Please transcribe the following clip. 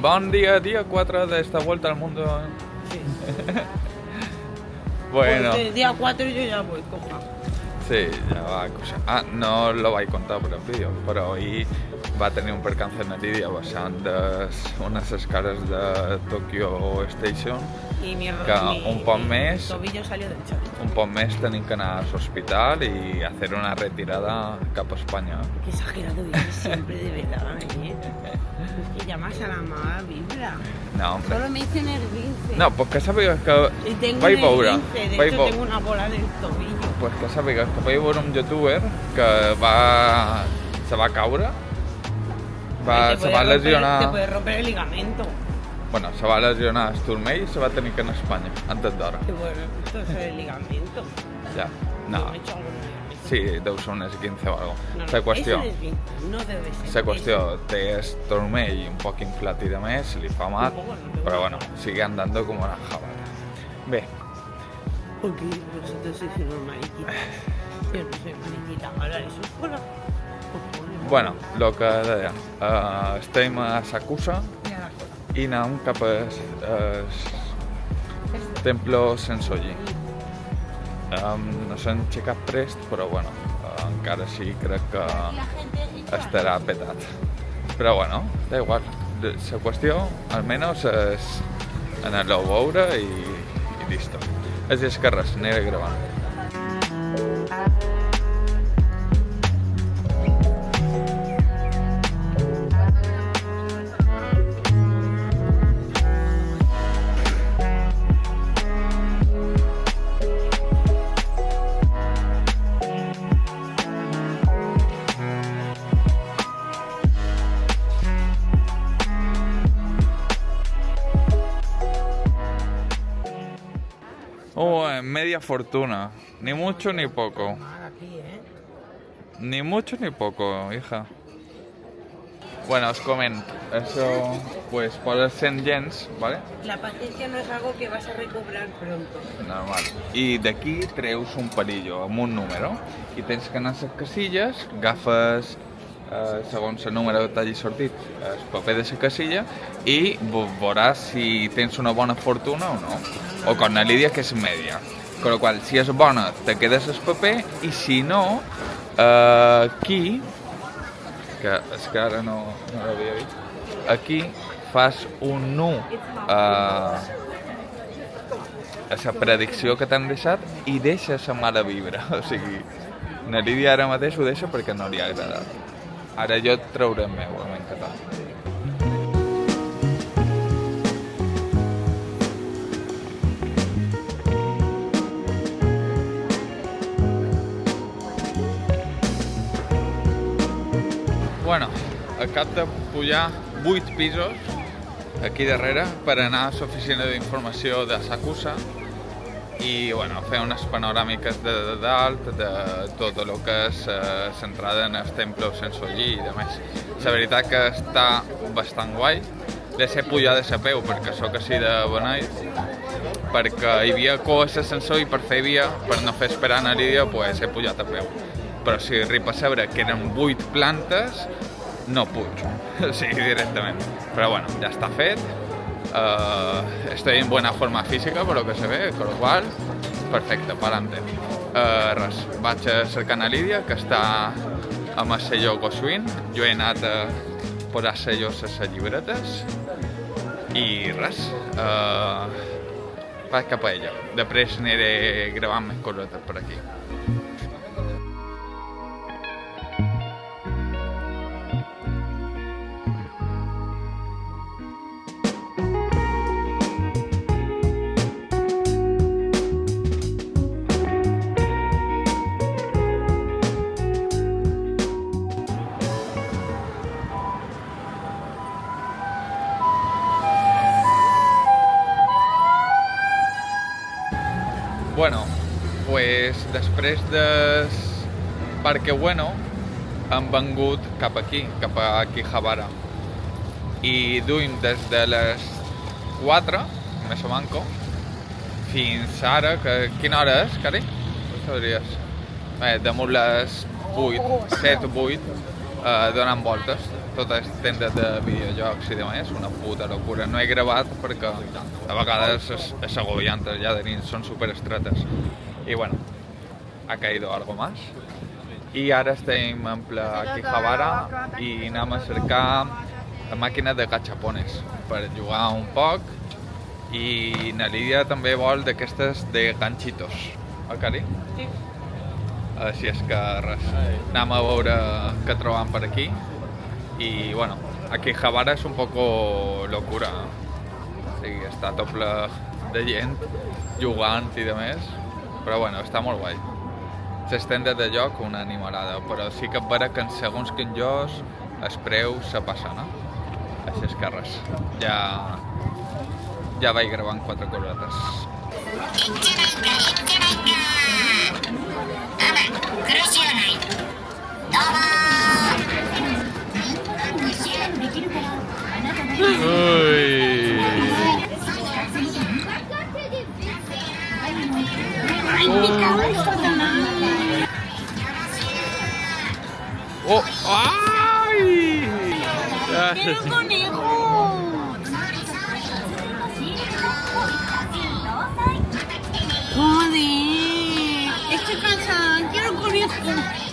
Bon día, día 4 de esta vuelta al mundo. Sí. Bueno, Pues el día 4 yo ya voy, coja. sí, ya va cosa. Ah, no lo vaig contar per el vídeo, però ahir va tenir un percance en Lídia baixant unes escales de Tokyo Station Y mi que un poc més tobillo salió del choque. un poc més tenim que anar a l'hospital i hacer una retirada cap a Espanya. Qué exagerado eres siempre, de verdad, ¿eh? Es que llamas a la mala vibra. No, hombre. Solo me dicen el 15. No, pues que sàpigues que Y tengo vaig el veure, 15, de vaig hecho veu- tengo una bola del tobillo. pues que sàpigues que vaig veure un youtuber que se va caure, Te se puede va romper- lesionar, Te puede romper el ligamento. bueno, se va lesionar el turmell i se va tenir que anar a Espanya antes d'hora. Que bueno, esto es el ligamento. Ja, no, Yo me he hecho algo en el ligamento. sí, deu ser un S15 o algo. No, no, La qüestió, eso es bien. No debe ser. la qüestió, té el turmell un poc inflat i de més, li fa mal, però bueno, sigue andando com una jabata. Bé, Porque vosotros sois unos mariquitas. Yo no soy mariquita. Ahora eso es por la... bueno, el que deia, estem a Sakusa i anem cap al Templo Sensoji. No s'han aixecat prest, però bueno, encara sí crec que estarà petat. Però bueno, da igual. La qüestió, almenys, és anar-lo a veure i listo. És que res, aniré gravant. Media fortuna. Ni mucho ni poco. Aquí, ¿eh? Ni mucho ni poco, hija. Bueno, os comento. Eso, pues, por el 100 yens, ¿vale? La paciencia no es algo que vas a recobrar pronto. Normal. I d'aquí treus un palillo amb un número i tens que anar a les casilles, agafes segons el número que t'hagi sortit el paper de la casilla i veuràs si tens una bona fortuna o no, o con la Lídia que és media, con lo qual si és bona te quedes el paper i si no aquí, que és que ara no l'havia vist, aquí fas un nu a la predicció que t'han deixat i deixes la mala vibra, o sigui, la Lídia ara mateix ho deixa perquè no li ha agradat. Ara jo et trauré el meu, en català. Bueno, acabo de pujar 8 pisos aquí darrere per anar a l'oficina d'informació de Sakusa i bueno, fer unes panoràmiques de dalt de tot el que és centrada en el Templo Sensoji i demés. La veritat que està bastant guai. Les he pujat de peu perquè sóc així de beneit, perquè hi havia cua a l'ascensor i per fer via, per no fer esperar a Lídia, pues he pujat a peu. Però si arriba a saber que eren 8 plantes, no pujo, sí, directament. Però bueno, ja està fet. Estoy en buena forma física, por lo que se ve, con lo cual, perfecte, pa'lante. Res, vaig cercant a Lídia, que està amb el sello Goswin. Jo he anat a posar sellos a les llibretes i res, vaig cap a ella. Després aniré gravant més cosetes per aquí. Bueno, pues després del Parque Bueno hem vengut cap aquí, cap a Akihabara. I duim des de les 4, més o manco, fins ara, que quina hora és, Cari? No sabries. Bé, damunt les 8, 7 o 8, donant voltes. totes tendes de videojocs i demés, una puta locura. No he gravat perquè a vegades és agobiant, allà de dins són superestretes. I bueno, ha caído algo más. I ara estem en ple Akihabara i anem a cercar màquines de gachapones per jugar un poc. I na Lídia també vol d'aquestes de ganchitos. Cari? Sí. Així és que res, anem a veure què trobam per aquí. I bueno, Akihabara és un poco locura. O sigui, està tot ple de gent jugant i de més. Però bueno, està molt guai. Les tendes de joc, una animalada, però sí que és vera que en segons quins jocs el preu se passa, no? Així és que res, ja vaig gravant 4 cosetes. ¡Oh! ¡Ay! ¡Quiero un conejo! ¡Joder! Estoy cansada, quiero un conejo.